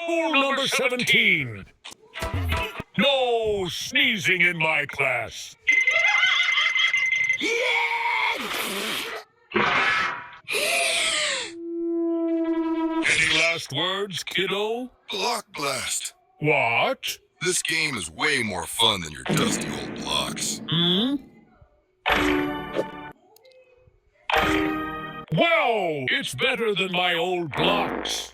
Rule number 17. No sneezing in my class. Any last words, kiddo? Block Blast. What? This game is way more fun than your dusty old blocks. Well, it's better than my old blocks.